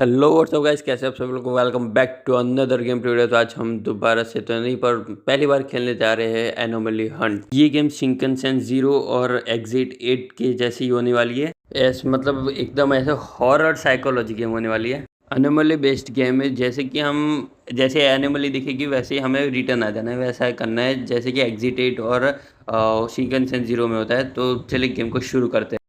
Hello what's up guys, कैसे आप सब लोग को welcome back to another game video. तो आज हम दोबारा से तो नहीं पर पहली बार खेलने जा रहे हैं एनोमली हंट। ये गेम शिंकनसेन जीरो और एग्जिट 8 के जैसी होने वाली है। ऐसे मतलब एकदम ऐसे हॉरर साइकोलॉजी गेम होने वाली है। एनोमली बेस्ड गेम है, जैसे कि हम जैसे एनोमली दिखेगी वैसे ही हमें रिटर्न आ जाना है, वैसा करना है जैसे कि एग्जिट 8 और शिंकनसेन जीरो में होता है। तो चलिए गेम को शुरू करते हैं।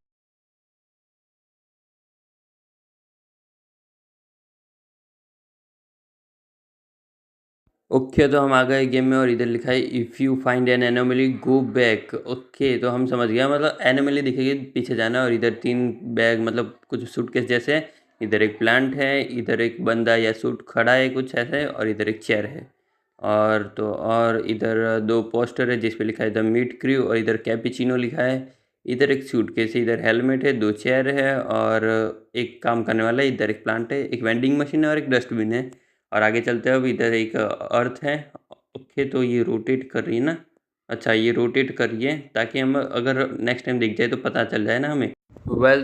ओके, तो हम आ गए गेम में और इधर लिखा है if you find an anomaly go back. Okay, तो हम समझ गया, मतलब एनोमली दिखेगी पीछे जाना। और इधर 3 बैग मतलब कुछ सूटकेस जैसे है। इधर एक प्लांट है, इधर एक बंदा या सूट खड़ा है कुछ ऐसे, और इधर एक चेयर है। और इधर 2 पोस्टर है जिस पे लिखा है द मीट क्रू, और इधर कैपिचिनो लिखा है। इधर एक सूटकेस है, इधर हेलमेट है, 2 चेयर है और एक काम करने वाला है। इधर एक प्लांट है, एक वेंडिंग मशीन है और एक डस्टबिन है। और आगे चलते हैं। अब इधर एक अर्थ है। ओके, तो ये रोटेट कर रही है ना। अच्छा, ये रोटेट कर रही है ताकि हम अगर नेक्स्ट टाइम दिख जाए तो पता चल जाए ना हमें।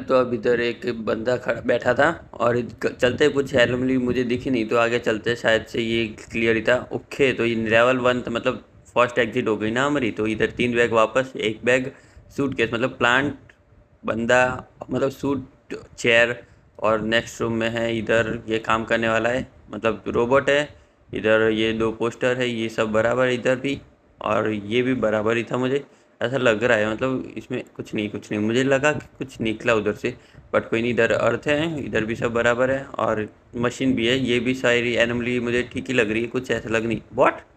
तो अब इधर एक बंदा खड़ा बैठा था और चलते कुछ एनोमली मुझे दिखी नहीं, तो आगे चलते शायद से ये क्लियर ही था। ओके, तो ये लेवल 1 मतलब फर्स्ट एग्जिट हो गई ना हमारी। तो इधर 3 बैग वापस, एक बैग सूटकेस मतलब प्लांट, बंदा मतलब सूट, चेयर, और नेक्स्ट रूम में है इधर ये काम करने वाला है मतलब रोबोट है। इधर ये 2 पोस्टर है, ये सब बराबर है इधर भी। और ये भी बराबर ही था, मुझे ऐसा लग रहा है। मतलब इसमें कुछ नहीं मुझे लगा कि कुछ निकला उधर से, बट कोई नहीं। इधर अर्थ है, इधर भी सब बराबर है और मशीन भी है। ये भी सारी एनोमली मुझे ठीक ही लग रही है, कुछ ऐसा लग नहीं। व्हाट,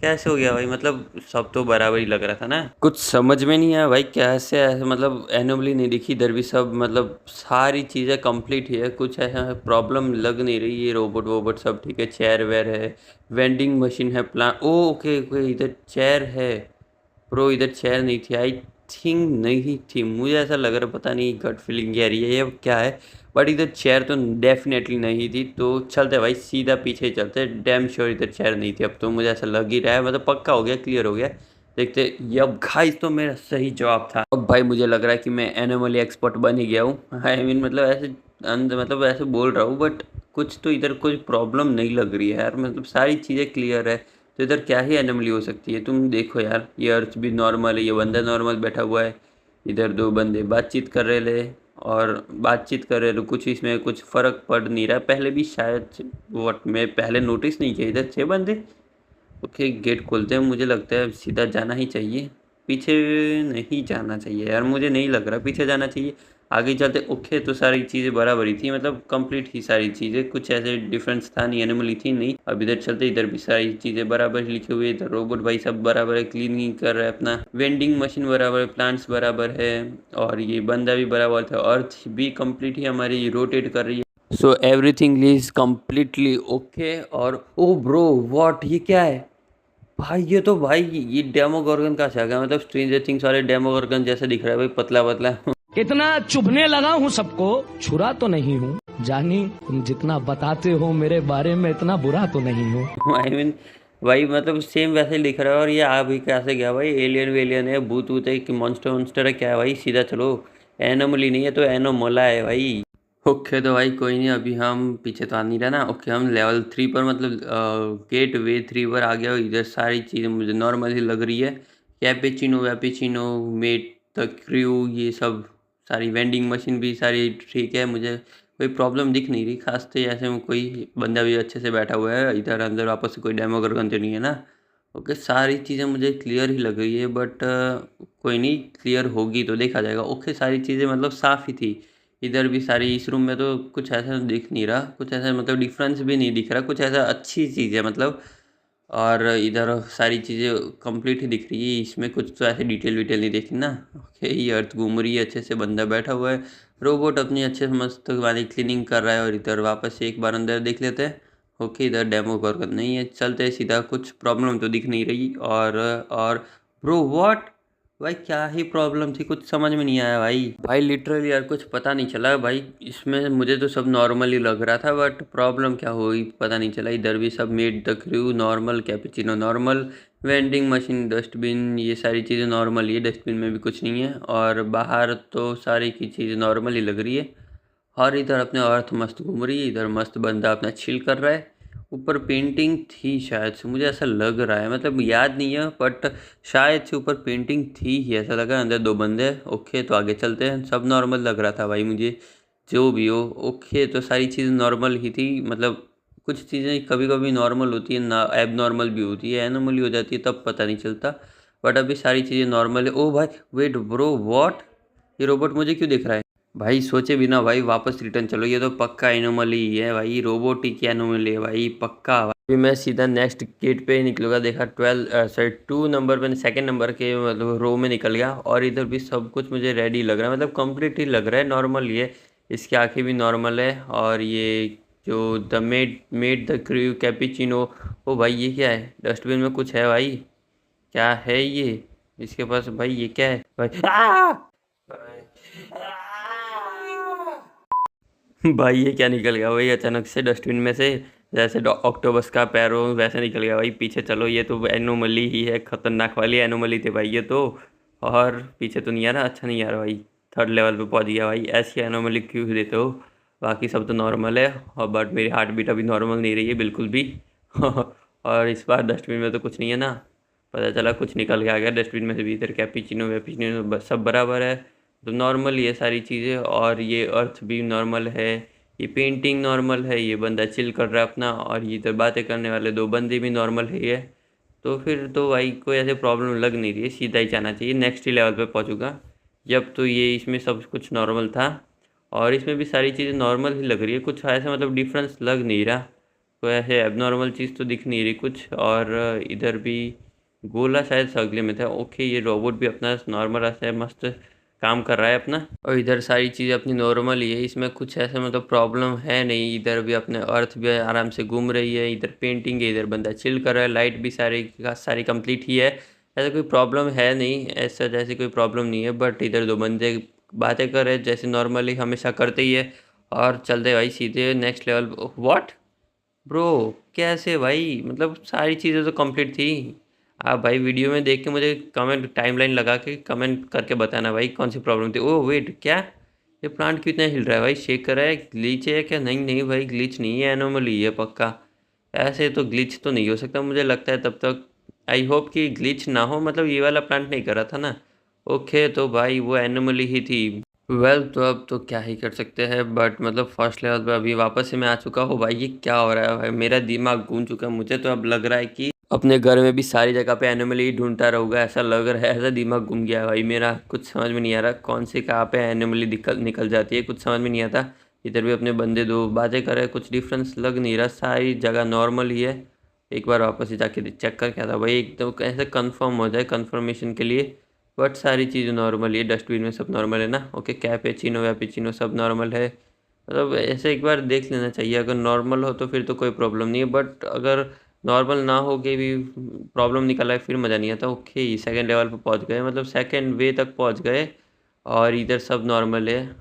कैसे हो गया भाई? मतलब सब तो बराबर ही लग रहा था ना। कुछ समझ में नहीं आया भाई, कैसे ऐसे मतलब एनोमली नहीं दिखी। इधर भी सब मतलब सारी चीज़ें कंप्लीट ही है, कुछ ऐसा प्रॉब्लम लग नहीं रही। ये रोबोट वोबोट सब ठीक है, चेयर वेयर है, वेंडिंग मशीन है, प्लान। ओ ओके ओके, इधर चेयर है। प्रो इधर चेयर नहीं थी, आई थिंक नहीं थी, मुझे ऐसा लग रहा है, पता नहीं गट फीलिंग कह रही है ये क्या है। बट इधर चेयर तो डेफिनेटली नहीं थी। तो चलते भाई सीधा पीछे ही चलते, डैम श्योर इधर चेयर नहीं थी। अब तो मुझे ऐसा लग ही रहा है, मतलब पक्का हो गया, क्लियर हो गया। देखते। अब गाइस तो मेरा सही जवाब था। अब भाई मुझे लग रहा है कि मैं एनिमली एक्सपर्ट बन ही गया हूँ। आई मीन मतलब ऐसे मतलब ऐसे बोल रहा हूँ, बट कुछ तो इधर कोई प्रॉब्लम नहीं लग रही है यार। मतलब सारी चीज़ें क्लियर है, तो इधर क्या ही एनोमली हो सकती है? तुम देखो यार, ये अर्थ भी नॉर्मल है, ये बंदा नॉर्मल बैठा हुआ है। इधर 2 बंदे बातचीत कर रहे थे, और बातचीत कर रहे तो कुछ इसमें कुछ फ़र्क पड़ नहीं रहा। पहले भी शायद वट मैं पहले नोटिस नहीं किया। इधर 6 बंदे। ओके, गेट खोलते हैं। मुझे लगता है सीधा जाना ही चाहिए, पीछे नहीं जाना चाहिए यार। मुझे नहीं लग रहा पीछे जाना चाहिए, आगे चलते। ओके, तो सारी चीज़ें बराबर ही थी, मतलब कंप्लीट ही सारी चीज़ें, कुछ ऐसे डिफरेंस था नहीं, एनिमली थी नहीं। अब इधर चलते, इधर भी सारी चीज़ें बराबर ही लिखी हुई है। इधर रोबोट भाई सब बराबर है, क्लीनिंग कर रहा है अपना, वेंडिंग मशीन बराबर है, प्लांट्स बराबर है, और ये बंदा भी बराबर था। अर्थ भी कंप्लीट ही हमारी रोटेट कर रही है। So everything is completely okay. और ओ ब्रो, व्हाट, ये क्या है भाई? ये तो भाई ये डेमोगोर्गन का छा गया, मतलब स्ट्रेंजर थिंग्स वाले डेमोगोर्गन जैसा दिख रहा है भाई, पतला पतला। इतना चुभने लगा हूँ सबको, छुरा तो नहीं हूँ जानी, तुम जितना बताते हो मेरे बारे में इतना बुरा तो नहीं हूँ। आई मीन भाई मतलब सेम वैसे ही दिख रहा है। और ये आ भी कैसे गया भाई? एलियन वेलियन है, भूत वूत है कि मॉन्स्टर वॉन्स्टर है, क्या है भाई? सीधा चलो, एनोमली नहीं है तो एनोमोला है भाई। ओके, तो भाई कोई नहीं, अभी हम पीछे तो आ नहीं रहा ना। ओके, हम लेवल 3 पर मतलब गेट वे 3 पर आ गया। इधर सारी चीज़ें मुझे नॉर्मल ही लग रही है। कैपेचिनो वैपेचिनो, मेट द क्रू, ये सब सारी वेंडिंग मशीन भी सारी ठीक है। मुझे कोई प्रॉब्लम दिख नहीं रही खास, तो ऐसे में कोई बंदा भी अच्छे से बैठा हुआ है। इधर अंदर वापस से कोई डेमोगोर्गन तो नहीं है ना। ओके, सारी चीज़ें मुझे क्लियर ही लग रही है, बट कोई नहीं, क्लियर होगी तो देखा जाएगा। ओके, सारी चीज़ें मतलब साफ़ ही थी। इधर भी सारी, इस रूम में तो कुछ ऐसा दिख नहीं रहा, कुछ ऐसा मतलब डिफरेंस भी नहीं दिख रहा, कुछ ऐसा अच्छी चीज़ है मतलब। और इधर सारी चीज़ें कंप्लीट ही दिख रही है, इसमें कुछ तो ऐसे डिटेल विटेल नहीं देखी ना। ओके, ये अर्थ घूम रही है अच्छे से, बंदा बैठा हुआ है, रोबोट अपनी अच्छे से मस्त वाली क्लीनिंग कर रहा है। और इधर वापस से एक बार अंदर देख लेते हैं। ओके, इधर डेमो कर नहीं है, चलते हैं सीधा, कुछ प्रॉब्लम तो दिख नहीं रही। और ब्रो व्हाट भाई, क्या ही प्रॉब्लम थी? कुछ समझ में नहीं आया भाई लिटरली यार कुछ पता नहीं चला भाई। इसमें मुझे तो सब नॉर्मल ही लग रहा था, बट प्रॉब्लम क्या हुई पता नहीं चला। इधर भी सब made the crew normal, cappuccino normal, vending machine, dustbin, ये सारी चीज़ें नॉर्मल ही है, डस्टबिन में भी कुछ नहीं है। और बाहर तो सारी की चीज़ नॉर्मल ही लग रही है। और इधर अपने अर्थ मस्त घूम रही है, इधर मस्त बंदा अपना चिल कर रहा है। ऊपर पेंटिंग थी शायद से, मुझे ऐसा लग रहा है, मतलब याद नहीं है बट शायद से ऊपर पेंटिंग थी ही, ऐसा लगा। अंदर दो बंदे हैं। ओके तो आगे चलते हैं। सब नॉर्मल लग रहा था भाई मुझे, जो भी हो। ओके तो सारी चीज़ें नॉर्मल ही थी, मतलब कुछ चीज़ें कभी कभी नॉर्मल होती है ना, एब नॉर्मल भी होती है, एनोमली हो जाती है, तब पता नहीं चलता। बट अभी सारी चीज़ें नॉर्मल है। ओ भाई वेट ब्रो, व्हाट, ये रोबोट मुझे क्यों देख रहा है? भाई सोचे बिना भाई वापस रिटर्न चलो, ये तो पक्का एनोमली ही है भाई, रोबोटिक एनोमली है भाई, पक्का। अभी मैं सीधा नेक्स्ट गेट पे निकलूंगा। देखा 2 नंबर पे, सेकंड नंबर के मतलब रो में निकल गया, और इधर भी सब कुछ मुझे रेडी लग रहा है, मतलब कंप्लीट ही लग रहा है, नॉर्मल ही है। इसकी आंखें भी नॉर्मल है, और ये जो the made the crew cappuccino, ओ भाई ये क्या है? डस्टबिन में कुछ है भाई, क्या है ये इसके पास? भाई ये क्या है भाई? भाई ये क्या निकल गया भाई अचानक से डस्टबिन में से? जैसे ऑक्टोबस का पैर हो वैसे निकल गया भाई। पीछे चलो, ये तो एनोमली ही है, खतरनाक वाली एनोमली थे भाई ये तो। और पीछे तो नहीं आ रहा, अच्छा नहीं आ रहा भाई। थर्ड लेवल पे पहुंच गया भाई। ऐसी एनोमली क्यों देते हो? बाकी सब तो नॉर्मल है, और बट मेरी हार्ट बीट अभी नॉर्मल नहीं रही है बिल्कुल भी। और इस बार डस्टबिन में तो कुछ नहीं है ना? पता चला कुछ निकल के आ गया डस्टबिन में से भी। इधर कैपिचिनो वेपिचिनो सब बराबर है, तो नॉर्मल ये सारी चीज़ें। और ये अर्थ भी नॉर्मल है, ये पेंटिंग नॉर्मल है, ये बंदा चिल कर रहा है अपना, और ये इधर बातें करने वाले दो बंदे भी नॉर्मल ही है। तो फिर तो भाई कोई ऐसे प्रॉब्लम लग नहीं रही है, सीधा ही जाना चाहिए, नेक्स्ट ही लेवल पे पहुंचूंगा जब। तो ये इसमें सब कुछ नॉर्मल था, और इसमें भी सारी चीज़ें नॉर्मल ही लग रही है, कुछ ऐसा मतलब डिफरेंस लग नहीं रहा, कोई ऐसे एबनॉर्मल चीज़ तो दिख नहीं रही कुछ। और इधर भी गोला शायद से अगले में था। ओके ये रोबोट भी अपना नॉर्मल ऐसा है, मस्त काम कर रहा है अपना, और इधर सारी चीज़ें अपनी नॉर्मल ही है, इसमें कुछ ऐसा मतलब प्रॉब्लम है नहीं। इधर भी अपने अर्थ भी आराम से घूम रही है, इधर पेंटिंग है, इधर बंदा चिल कर रहा है, लाइट भी सारी कंप्लीट ही है। ऐसा कोई प्रॉब्लम है नहीं, ऐसा जैसे कोई प्रॉब्लम नहीं है। बट इधर दो बंदे बातें कर रहे हैं जैसे नॉर्मली हमेशा करते ही है, और चलते भाई सीधे नेक्स्ट लेवल। व्हाट ब्रो, कैसे भाई? मतलब सारी चीज़ें तो कंप्लीट थी। आप भाई वीडियो में देख के मुझे कमेंट टाइमलाइन लगा के कमेंट करके बताना भाई कौन सी प्रॉब्लम थी। ओह वेट, क्या ये प्लांट क्यों इतना हिल रहा है भाई? शेक कर रहा है, ग्लिच है क्या? नहीं नहीं भाई ग्लिच नहीं है, एनोमली है पक्का। ऐसे तो ग्लिच तो नहीं हो सकता मुझे लगता है तब तक। आई होप कि ग्लिच ना हो, मतलब ये वाला प्लांट नहीं कर रहा था ना। ओके तो भाई वो एनोमली ही थी। वेल तो अब तो क्या ही कर सकते हैं, बट मतलब फर्स्ट लेवल पे अभी वापस से मैं आ चुका हूँ भाई। ये क्या हो रहा है भाई? मेरा दिमाग गूंज चुका है, मुझे तो अब लग रहा है कि अपने घर में भी सारी जगह पे एनिमली ढूंढता रहूँगा, ऐसा लग रहा है। ऐसा दिमाग घूम गया है भाई मेरा, कुछ समझ में नहीं आ रहा कौन से कहाँ पे एनिमली निकल निकल जाती है, कुछ समझ में नहीं आता। इधर भी अपने बंदे दो बातें कर रहे हैं, कुछ डिफरेंस लग नहीं रहा, सारी जगह नॉर्मल ही है। एक बार वापस ही जाके चेक कर क्या था भाई, एकदम ऐसे कंफर्म हो जाए कंफर्मेशन के लिए। बट सारी चीज़ें नॉर्मल है, डस्टबिन में सब नॉर्मल है ना? ओके कैपेचिनो वैपेचिनो सब नॉर्मल है, मतलब ऐसे एक बार देख लेना चाहिए। अगर नॉर्मल हो तो फिर तो कोई प्रॉब्लम नहीं है, बट अगर नॉर्मल ना हो के भी प्रॉब्लम निकला है फिर मज़ा नहीं आता। ओके सेकंड लेवल पे पहुंच गए, मतलब सेकंड वे तक पहुंच गए, और इधर सब नॉर्मल है।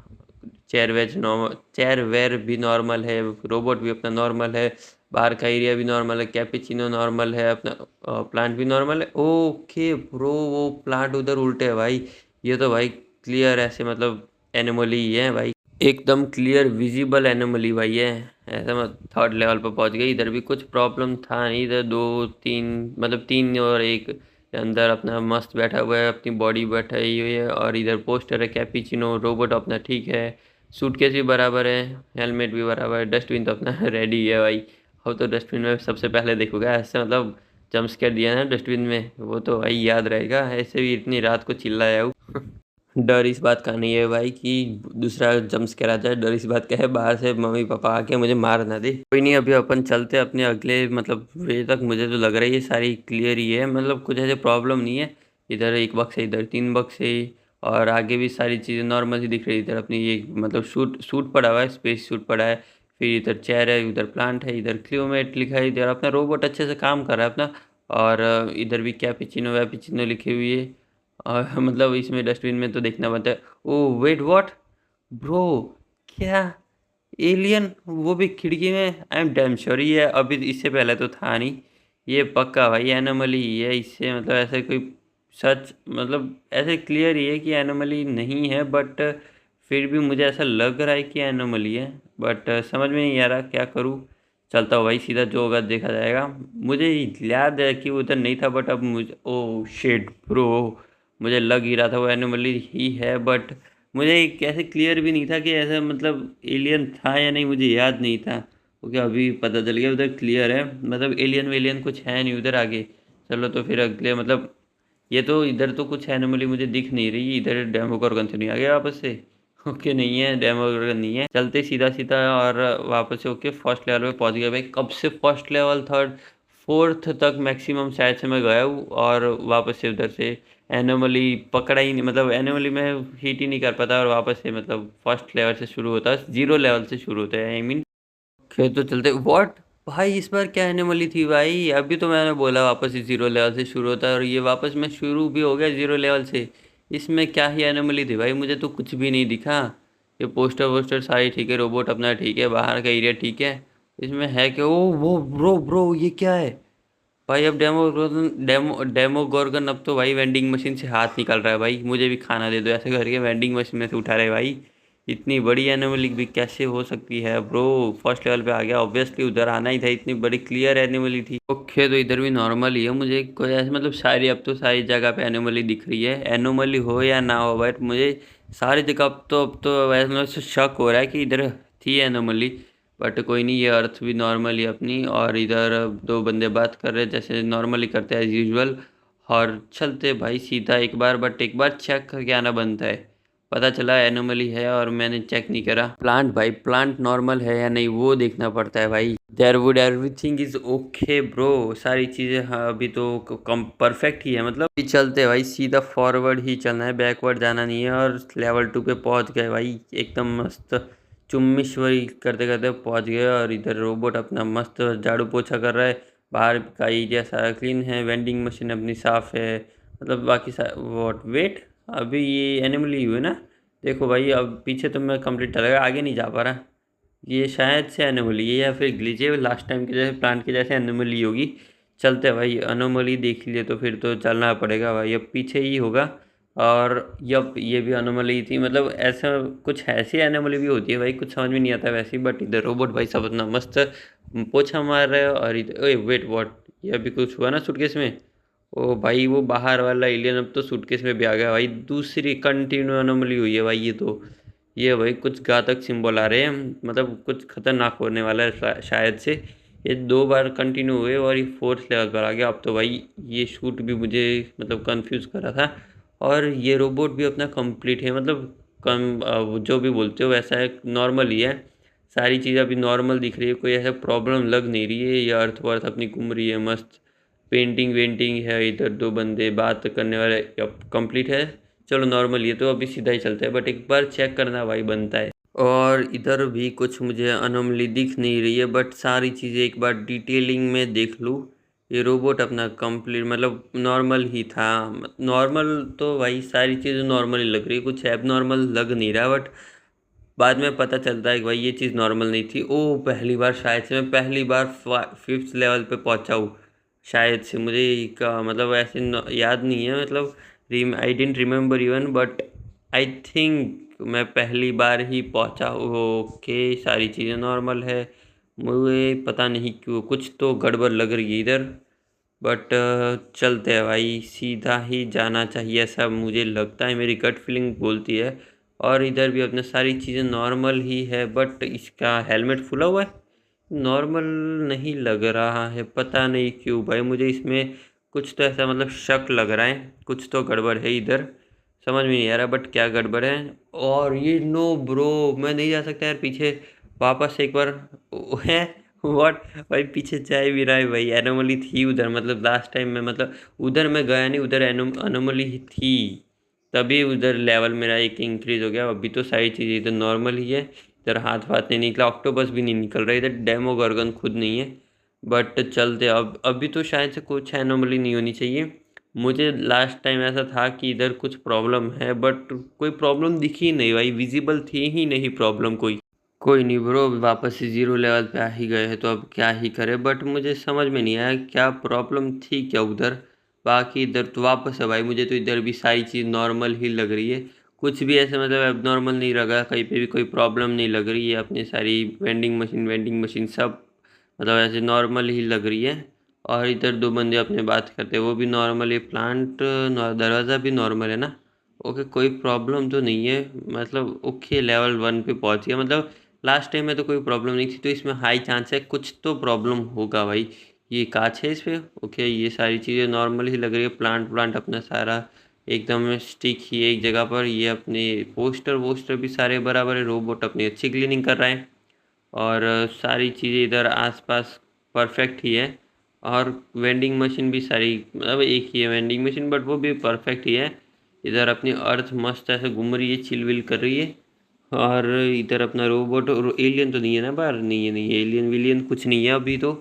चेयर वेयर भी नॉर्मल है, रोबोट भी अपना नॉर्मल है, बाहर का एरिया भी नॉर्मल है, कैपेचिनो नॉर्मल है अपना, प्लांट भी नॉर्मल है। ओके ब्रो वो प्लांट उधर उल्टे है भाई, ये तो भाई क्लियर ऐसे मतलब एनिमली ही है भाई, एकदम क्लियर विजिबल एनिमली भाई है। ऐसा मैं थर्ड लेवल पर पहुंच गई। इधर भी कुछ प्रॉब्लम था नहीं, इधर दो तीन मतलब तीन और एक के अंदर अपना मस्त बैठा हुआ है, अपनी बॉडी बैठाई हुई है, और इधर पोस्टर है कैपिचिनो, रोबोट अपना ठीक है, सूटकेस भी बराबर है, हेलमेट भी बराबर है, डस्टबिन तो अपना रेडी है भाई। अब तो डस्टबिन में सबसे पहले देखूंगा, ऐसे मतलब जंप स्केयर दिया ना डस्टबिन में, वो तो भाई याद रहेगा, ऐसे भी इतनी रात को चिल्लाया हूँ। डर इस बात का नहीं है भाई कि दूसरा जंप स्केयर आ जाए, डर इस बात का है बाहर से मम्मी पापा आके मुझे मार ना दे। कोई नहीं, अभी अपन चलते हैं अपने अगले मतलब वे तक। मुझे तो लग रहा है ये सारी क्लियर ही है, मतलब कुछ ऐसे प्रॉब्लम नहीं है। इधर एक बक्स है, इधर 3 बक्स है, और आगे भी सारी चीज़ें नॉर्मल ही दिख रही है। इधर अपनी ये मतलब सूट सूट पड़ा हुआ है, स्पेस सूट पड़ा है, फिर इधर चेयर है, उधर प्लांट है, इधर क्लियोमेट लिखा है, इधर अपना रोबोट अच्छे से काम कर रहा है अपना। और इधर भी कैपेचिनो वैपेचिनो लिखी हुई है, और मतलब इसमें डस्टबिन में तो देखना बनता है। ओ वेट व्हाट ब्रो, क्या एलियन, वो भी खिड़की में? आई एम डैम श्योर ये अभी इससे पहले तो था नहीं, ये पक्का भाई एनोमली ही है। इससे मतलब ऐसे कोई सच मतलब ऐसे क्लियर ही है कि एनोमली नहीं है, बट फिर भी मुझे ऐसा लग रहा है कि एनोमली है, बट समझ में नहीं आ रहा क्या करूँ। चलता हूँ भाई, सीधा जो होगा देखा जाएगा। मुझे याद है कि वो उधर नहीं था, बट अब मुझे ओ शिट ब्रो, मुझे लग ही रहा था वो एनोमली ही है, बट मुझे कैसे क्लियर भी नहीं था कि ऐसा मतलब एलियन था या नहीं, मुझे याद नहीं था। ओके अभी पता चल गया, उधर क्लियर है, मतलब एलियन वेलियन कुछ है नहीं उधर आगे। चलो तो फिर अगले मतलब ये तो इधर तो कुछ एनिमली मुझे दिख नहीं रही, इधर डेमोगोर्गन तो नहीं आ गया वापस से। ओके नहीं है, डेमोगोर्गन नहीं है। चलते सीधा सीधा और वापस से ओके फर्स्ट लेवल पे पहुंच गया भाई। कब से फर्स्ट लेवल थर्ड फोर्थ तक मैक्सिमम शायद से मैं गया हूँ, और वापस से उधर से एनिमली पकड़ा ही नहीं, मतलब एनिमली में हिट ही नहीं कर पाता, और वापस से मतलब फर्स्ट लेवल से शुरू होता है, जीरो लेवल से शुरू होता है आई मीन। खेल तो चलते व्हाट भाई, इस बार क्या आने वाली थी भाई? अभी तो मैंने बोला वापस ही जीरो लेवल से शुरू होता है, और ये वापस में शुरू भी हो गया जीरो लेवल से। इसमें क्या ही एनोमली थी भाई, मुझे तो कुछ भी नहीं दिखा। ये पोस्टर वोस्टर सारी ठीक है, रोबोट अपना ठीक है, बाहर का एरिया ठीक है। इसमें है कि ओ वो ब्रो ब्रो ये क्या है भाई? अब डेमो गोर्गन अब तो भाई वेंडिंग मशीन से हाथ निकल रहा है भाई, मुझे भी खाना दे दो ऐसे करके वेंडिंग मशीन में से उठा रहे भाई। इतनी बड़ी एनिमल भी कैसे हो सकती है ब्रो? फर्स्ट लेवल पे आ गया, ऑब्वियसली उधर आना ही था, इतनी बड़ी क्लियर एनिमल ही थी। ओके तो इधर भी नॉर्मल ही है, मुझे कोई ऐसे मतलब सारी अब तो सारी जगह पे एनिमल ही दिख रही है, एनिमल ही हो या ना हो, बट मुझे सारी जगह अब तो वैसे मतलब शक हो रहा है कि इधर थी एनिमल ही। बट कोई नहीं, ये अर्थ भी नॉर्मल ही अपनी, और इधर दो बंदे बात कर रहे हैं जैसे नॉर्मली करते हैं एज यूजुअल। और चलते भाई सीधा एक बार, बट एक बार चेक करके आना बनता है। पता चला एनोमली है और मैंने चेक नहीं करा। प्लांट भाई, प्लांट नॉर्मल है या नहीं वो देखना पड़ता है भाई। There would everything is okay bro, सारी चीज़ें हाँ अभी तो कम परफेक्ट ही है, मतलब अभी चलते भाई सीधा फॉरवर्ड ही चलना है, बैकवर्ड जाना नहीं है। और लेवल 2 पे पहुंच गए भाई, एकदम मस्त चुम्मीश्वरी करते करते पहुंच गए। और इधर रोबोट अपना मस्त झाड़ू पोछा कर रहा है, बाहर का एरिया सारा क्लीन है, वेंडिंग मशीन अपनी साफ़ है, मतलब बाकी वॉट वेट अभी ये एनिमली हुए ना। देखो भाई अब पीछे तो मैं कंप्लीट चला आगे नहीं जा पा रहा। ये शायद से एनोमली है या फिर ग्लिच है, लास्ट टाइम के जैसे प्लांट के जैसे एनोमली होगी। चलते हैं भाई, एनोमली देख लिए तो फिर तो चलना पड़ेगा भाई, अब पीछे ही होगा। और यप ये भी एनोमली थी, मतलब ऐसा कुछ ऐसी एनोमली भी होती है भाई, कुछ समझ में नहीं आता वैसे ही। बट इधर रोबोट भाई सब अपना मस्त पोछा मार रहे हो, और इधर ओए वेट व्हाट, ये अभी कुछ हुआ ना सूटकेस में? ओ भाई वो बाहर वाला एलियन अब तो सूटकेस में भी आ गया भाई, दूसरी कंटिन्यू एनोमली हुई है भाई ये तो। ये भाई कुछ घातक सिंबल आ रहे हैं, मतलब कुछ खतरनाक होने वाला है शायद से। ये दो बार कंटिन्यू हुए और ये फोर्थ लेवल पर आ गया। अब तो भाई ये शूट भी मुझे मतलब कंफ्यूज कर रहा था, और ये रोबोट भी अपना कंप्लीट है, मतलब जो भी बोलते हो वैसा है, नॉर्मल ही है। सारी चीज़ें अभी नॉर्मल दिख रही है, कोई ऐसा प्रॉब्लम लग नहीं रही है। ये अर्थ वर्थ अपनी घूम रही है मस्त, पेंटिंग वेंटिंग है, इधर दो बंदे बात करने वाले कंप्लीट है। चलो नॉर्मल ये तो अभी सीधा ही चलता है, बट एक बार चेक करना भाई बनता है। और इधर भी कुछ मुझे अनोमली दिख नहीं रही है, बट सारी चीज़ें एक बार डिटेलिंग में देख लूँ। ये रोबोट अपना कंप्लीट मतलब नॉर्मल ही था, नॉर्मल तो भाई सारी चीज़ें नॉर्मल ही लग रही है, कुछ एब नॉर्मल लग नहीं रहा। बट बाद में पता चलता है कि भाई ये चीज़ नॉर्मल नहीं थी। ओ पहली बार शायद से मैं पहली बार फिफ्थ लेवल पे पहुंचा हूँ शायद से, मुझे का मतलब ऐसे याद नहीं है, मतलब I don't remember even, but I think मैं पहली बार ही पहुंचा हूँ। ओके सारी चीज़ें नॉर्मल है, मुझे पता नहीं क्यों कुछ तो गड़बड़ लग रही है इधर। बट चलते हैं भाई, सीधा ही जाना चाहिए ऐसा मुझे लगता है, मेरी गट फीलिंग बोलती है। और इधर भी अपने सारी चीज़ें नॉर्मल ही है, बट इसका हेलमेट खुला हुआ है, नॉर्मल नहीं लग रहा है, पता नहीं क्यों भाई मुझे इसमें कुछ तो ऐसा मतलब शक लग रहा है, कुछ तो गड़बड़ है इधर, समझ में नहीं आ रहा बट क्या गड़बड़ है। और ये नो ब्रो, मैं नहीं जा सकता यार पीछे, वापस एक बार है व्हाट भाई, पीछे जाए भी रहा है भाई, एनोमली थी उधर, मतलब लास्ट टाइम में मतलब उधर मैं गया नहीं, उधर एनोमली थी, तभी उधर लेवल मेरा एक इंक्रीज हो गया। अभी तो सारी चीज़ें इधर नॉर्मल ही है, इधर हाथ वाथ नहीं निकला, ऑक्टोपस भी नहीं निकल रहा, इधर डेमोगोर्गन खुद नहीं है। बट चलते अब अभी तो शायद से कुछ एनोमली नहीं होनी चाहिए। मुझे लास्ट टाइम ऐसा था कि इधर कुछ प्रॉब्लम है, बट कोई प्रॉब्लम दिखी नहीं भाई, विजिबल थी ही नहीं प्रॉब्लम कोई। कोई नहीं ब्रो, वापस से ज़ीरो लेवल पे आ ही गए हैं तो अब क्या ही करें, बट मुझे समझ में नहीं आया क्या प्रॉब्लम थी क्या उधर। बाकी इधर तो वापस है भाई, मुझे तो इधर भी सारी चीज़ नॉर्मल ही लग रही है, कुछ भी ऐसे मतलब एबनॉर्मल नहीं लगा, कहीं पे भी कोई प्रॉब्लम नहीं लग रही है। अपनी सारी वेंडिंग मशीन सब मतलब ऐसे नॉर्मल ही लग रही है। और इधर दो बंदे अपने बात करते हैं, वो भी नॉर्मल है। प्लांट दरवाज़ा भी नॉर्मल है ना। ओके, कोई प्रॉब्लम तो नहीं है। मतलब ओके, लेवल 1 पे पहुंच गया। मतलब लास्ट टाइम में तो कोई प्रॉब्लम नहीं थी, तो इसमें हाई चांस है कुछ तो प्रॉब्लम होगा भाई। ये कांच है इस पे। ओके, ये सारी चीज़ें नॉर्मल ही लग रही है। प्लांट प्लांट अपना सारा एकदम स्टिक ही एक जगह पर। ये अपने पोस्टर वोस्टर भी सारे बराबर है। रोबोट अपनी अच्छी क्लीनिंग कर रहा है। और सारी चीज़ें इधर आसपास परफेक्ट ही है। और वेंडिंग मशीन भी सारी मतलब एक ही है वेंडिंग मशीन, बट वो भी परफेक्ट ही है। इधर अपनी अर्थ मस्त ऐसे घूम रही है, चिल विल कर रही है। और इधर अपना रोबोट और एलियन तो नहीं है ना बाहर, नहीं है नहीं है, एलियन विलियन कुछ नहीं है अभी तो।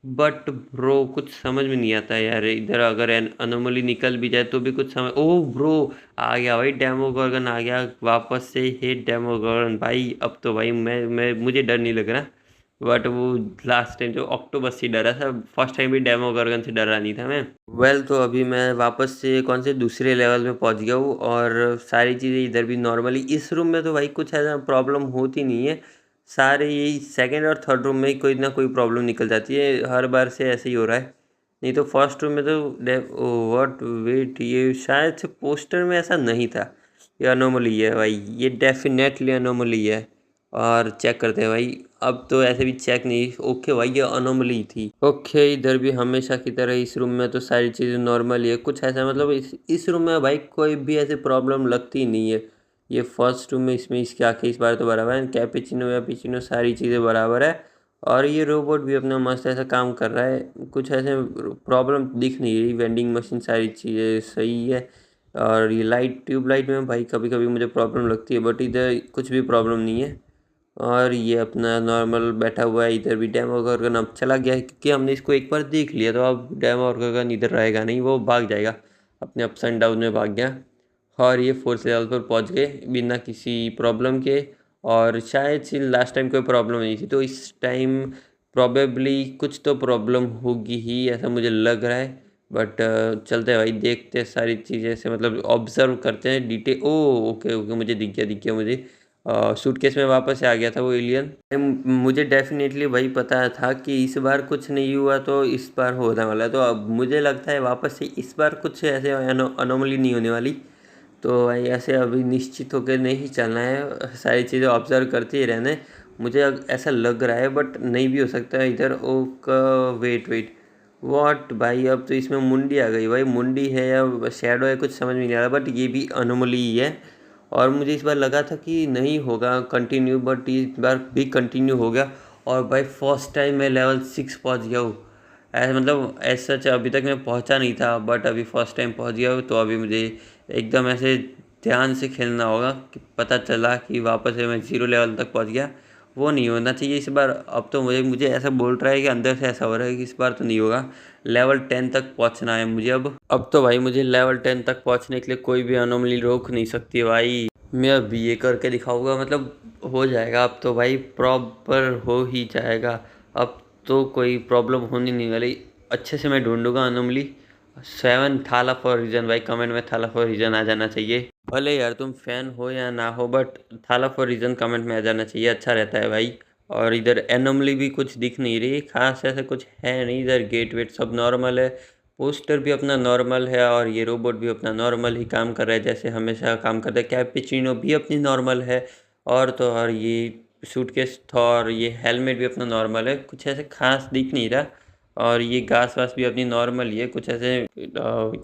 बट ब्रो कुछ समझ में नहीं आता है यार, इधर अगर अनोमली निकल भी जाए तो भी कुछ समझ। ओ ब्रो, आ गया भाई डेमोगोर्गन आ गया वापस से। हे डेमोगोर्गन भाई, अब तो भाई मैं मुझे डर नहीं लग रहा। बट वो लास्ट टाइम जो ऑक्टोबस से डरा था, फर्स्ट टाइम भी डेमोगोर्गन से डरा नहीं था मैं। तो अभी मैं वापस से कौन से दूसरे लेवल पे पहुंच गया हूँ। और सारी चीज़ें इधर भी नॉर्मली। इस रूम में तो भाई कुछ ऐसा प्रॉब्लम होती नहीं है। सारे यही सेकंड और थर्ड रूम में ही कोई ना कोई प्रॉब्लम निकल जाती है, हर बार से ऐसे ही हो रहा है। नहीं तो फर्स्ट रूम में तो व्हाट वेट, ये शायद से पोस्टर में ऐसा नहीं था। ये अनोमली है भाई, ये डेफिनेटली अनोमली है। और चेक करते हैं भाई। अब तो ऐसे भी चेक नहीं। ओके भाई, ये अनोमली थी। ओके, इधर भी हमेशा की तरह इस रूम में तो सारी चीज़ें नॉर्मल ही है। कुछ ऐसा मतलब इस रूम में भाई कोई भी ऐसी प्रॉब्लम लगती नहीं है। ये फर्स्ट रूम में, इसमें इसके आके इस बार तो बराबर है। कैपेचिनो या पिचिनो सारी चीज़ें बराबर है। और ये रोबोट भी अपना मस्त ऐसा काम कर रहा है। कुछ ऐसे प्रॉब्लम दिख नहीं रही। वेंडिंग मशीन सारी चीज़ें सही है। और ये लाइट, ट्यूबलाइट में भाई कभी कभी मुझे प्रॉब्लम लगती है, बट इधर कुछ भी प्रॉब्लम नहीं है। और ये अपना नॉर्मल बैठा हुआ है। इधर भी डेमोगोर्गन अब चला गया है, क्योंकि हमने इसको एक बार देख लिया, तो अब डेमोगोर्गन इधर रहेगा नहीं, वो भाग जाएगा। अपने अप्स एंड डाउन में भाग गया। और ये फोर्थ लेवल पर पहुंच गए बिना किसी प्रॉब्लम के। और शायद से लास्ट टाइम कोई प्रॉब्लम नहीं थी, तो इस टाइम प्रॉबेबली कुछ तो प्रॉब्लम होगी ही, ऐसा मुझे लग रहा है। बट चलते हैं भाई, देखते हैं सारी चीज़ें से मतलब ऑब्जर्व करते हैं डिटेल। ओ ओके ओके, मुझे दिख गया मुझे। सूटकेस में वापस आ गया था वो एलियन। मुझे डेफिनेटली वही पता था कि इस बार कुछ नहीं हुआ तो इस बार होने वाला है। तो अब मुझे लगता है वापस से इस बार कुछ ऐसे अनोमली नहीं होने वाली। तो भाई ऐसे अभी निश्चित होकर नहीं चलना है, सारी चीज़ें ऑब्जर्व करते ही रहना है। मुझे ऐसा लग रहा है, बट नहीं भी हो सकता है इधर। ओके, वेट वेट, व्हाट भाई, अब तो इसमें मुंडी आ गई भाई। मुंडी है या शैडो है कुछ समझ में नहीं आ रहा, बट ये भी अनोमली ही है। और मुझे इस बार लगा था कि नहीं होगा कंटिन्यू, बट इस बार भी कंटिन्यू हो गया। और भाई फर्स्ट टाइम मैं लेवल 6 पहुंच गया हूँ। ऐसा मतलब ऐसा सच अभी तक मैं पहुंचा नहीं था, बट अभी फर्स्ट टाइम पहुंच गया हूँ। तो अभी मुझे एकदम ऐसे ध्यान से खेलना होगा कि पता चला कि वापस से मैं 0 लेवल तक पहुंच गया। वो नहीं होना चाहिए इस बार। अब तो मुझे मुझे ऐसा बोल रहा है कि अंदर से ऐसा हो रहा है कि इस बार तो नहीं होगा। लेवल 10 तक पहुंचना है मुझे अब तो भाई मुझे लेवल 10 तक पहुंचने के लिए कोई भी अनोमली रोक नहीं सकती भाई। मैं अब ये करके दिखाऊंगा, मतलब हो जाएगा अब तो भाई, प्रॉपर हो ही जाएगा। अब तो कोई प्रॉब्लम होनी नहीं वाली। अच्छे से मैं ढूंढूंगा अनोमली। 7 थाला फॉर रीजन भाई, कमेंट में थाला फॉर रीजन आ जाना चाहिए। भले यार तुम फैन हो या ना हो, बट थाला फॉर रीजन कमेंट में आ जाना चाहिए, अच्छा रहता है भाई। और इधर एनोमली भी कुछ दिख नहीं रही खास, ऐसा कुछ है नहीं। इधर गेट वेट सब नॉर्मल है। पोस्टर भी अपना नॉर्मल है। और ये रोबोट भी अपना नॉर्मल ही काम कर रहा है जैसे हमेशा काम करता है। कैपेचिनो भी अपनी नॉर्मल है। और तो और ये सूटकेस थॉर, ये हेलमेट भी अपना नॉर्मल है, कुछ ऐसे खास दिख नहीं रहा। और ये घास वास भी अपनी नॉर्मल ही है, कुछ ऐसे ये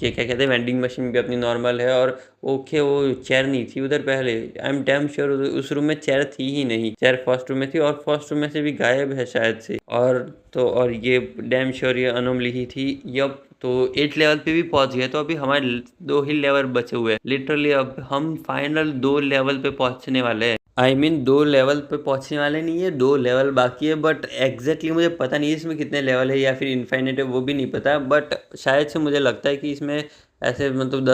क्या कहते हैं, वेंडिंग मशीन भी अपनी नॉर्मल है। और ओके, वो चेयर नहीं थी उधर पहले। आई एम डैम श्योर उस रूम में चेयर थी ही नहीं। चेयर फर्स्ट रूम में थी, और फर्स्ट रूम में से भी गायब है शायद से। और तो और ये डैम श्योर ये अनोमली ही थी। यप, तो 8 लेवल पे भी पहुंच गए। तो अभी हमारे 2 ही लेवल बचे हुए हैं लिटरली। अब हम फाइनल 2 लेवल पे पहुंचने वाले हैं। आई मीन 2 लेवल पे पहुंचने वाले नहीं है, 2 लेवल बाकी है। बट एग्जैक्टली मुझे पता नहीं है इसमें कितने लेवल है, या फिर इनफाइनाइट है वो भी नहीं पता। बट शायद से मुझे लगता है कि इसमें ऐसे मतलब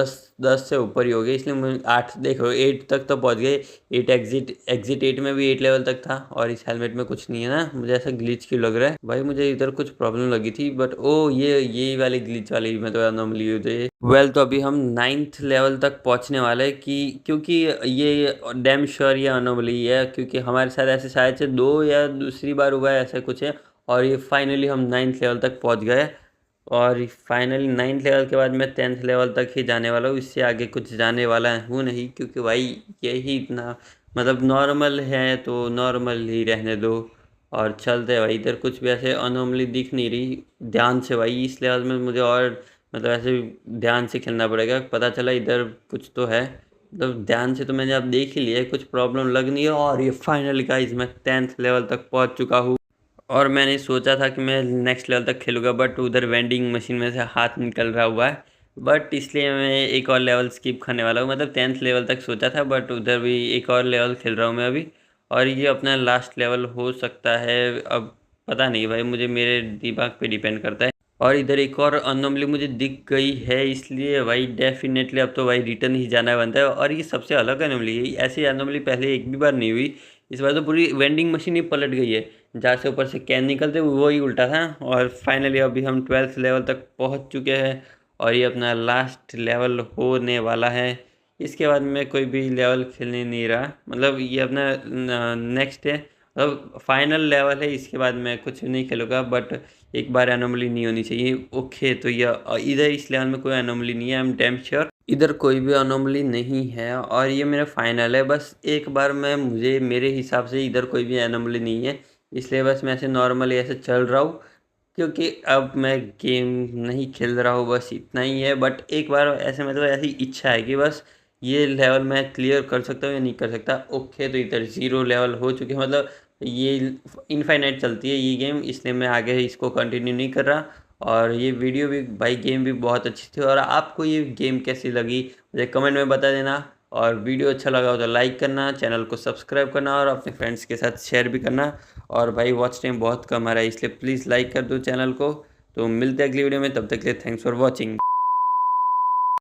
10 से ऊपर ही हो गए, इसलिए मैं 8 देखो 8 तक तो पहुंच गए। 8 एग्जिट 8 में भी 8 लेवल तक था, और इस हेलमेट में कुछ नहीं है ना, मुझे ऐसा ग्लिच क्यों लग रहा है भाई। मुझे इधर कुछ प्रॉब्लम लगी थी, बट ओ ये वाली ग्लिच वाली में तो अनोमली हुई। वेल तो अभी हम 9th लेवल तक पहुंचने वाले हैं, क्योंकि ये डैम श्योर ये अनोमली है, क्योंकि हमारे साथ ऐसे शायद से 2 या दूसरी बार हुआ है ऐसा कुछ है। और ये फाइनली हम 9th लेवल तक पहुंच गए, और फाइनली 9th लेवल के बाद मैं 10th लेवल तक ही जाने वाला हूँ, इससे आगे कुछ जाने वाला हूँ नहीं, क्योंकि भाई यही इतना मतलब नॉर्मल है तो नॉर्मल ही रहने दो। और चलते हैं भाई, इधर कुछ भी ऐसे अनोमली दिख नहीं रही ध्यान से भाई। इस लेवल में मुझे और मतलब ऐसे ध्यान से खेलना पड़ेगा। पता चला इधर कुछ तो है, मतलब ध्यान से तो मैंने अब देख ही लिया, कुछ प्रॉब्लम लग नहीं है। और ये फाइनली गाइस मैं 10th लेवल तक पहुंच चुका हूँ, और मैंने सोचा था कि मैं नेक्स्ट लेवल तक खेलूँगा, बट उधर वेंडिंग मशीन में से हाथ निकल रहा हुआ है, बट इसलिए मैं एक और लेवल स्किप करने वाला हूँ। मतलब 10th लेवल तक सोचा था, बट उधर भी एक और लेवल खेल रहा हूँ मैं अभी, और ये अपना लास्ट लेवल हो सकता है। अब पता नहीं भाई, मुझे मेरे दिमाग पे डिपेंड करता है। और इधर एक और अनोमली मुझे दिख गई है, इसलिए भाई डेफिनेटली अब तो भाई रिटर्न ही जाना बनता है। और ये सबसे अलग अनोमली है, ऐसी अनोमली पहले एक भी बार नहीं हुई। इस बार तो पूरी वेंडिंग मशीन ही पलट गई है, जहाँ से ऊपर से कैन निकलते वो ही उल्टा था। और फाइनली अभी हम 12th लेवल तक पहुँच चुके हैं, और ये अपना लास्ट लेवल होने वाला है। इसके बाद मैं कोई भी लेवल खेलने नहीं रहा, मतलब ये अपना नेक्स्ट है, मतलब फाइनल लेवल है। इसके बाद मैं कुछ नहीं खेलूँगा, बट एक बार एनोमली नहीं होनी चाहिए। ओके तो ये इधर इस लेवल में कोई एनोमली नहीं है, आई एम डैम श्योर इधर कोई भी अनोमली नहीं है, और ये मेरा फाइनल है। बस एक बार मैं मुझे मेरे हिसाब से इधर कोई भी एनोमली नहीं है, इसलिए बस मैं ऐसे नॉर्मली ऐसे चल रहा हूँ, क्योंकि अब मैं गेम नहीं खेल रहा हूँ, बस इतना ही है। बट एक बार ऐसे मतलब ऐसी इच्छा है कि बस ये लेवल मैं क्लियर कर सकता हूँ या नहीं कर सकता। ओके तो इधर 0 लेवल हो चुके हैं, मतलब ये इनफाइनाइट चलती है ये गेम, इसलिए मैं आगे इसको कंटिन्यू नहीं कर रहा। और ये वीडियो भी भाई गेम भी बहुत अच्छी थी, और आपको ये गेम कैसी लगी मुझे कमेंट में बता देना। और वीडियो अच्छा लगा हो तो लाइक करना, चैनल को सब्सक्राइब करना, और अपने फ्रेंड्स के साथ शेयर भी करना। और भाई वॉच टाइम बहुत कम आ रहा है, इसलिए प्लीज़ लाइक कर दो चैनल को। तो मिलते हैं अगली वीडियो में, तब तक के लिए थैंक्स फॉर वॉचिंग।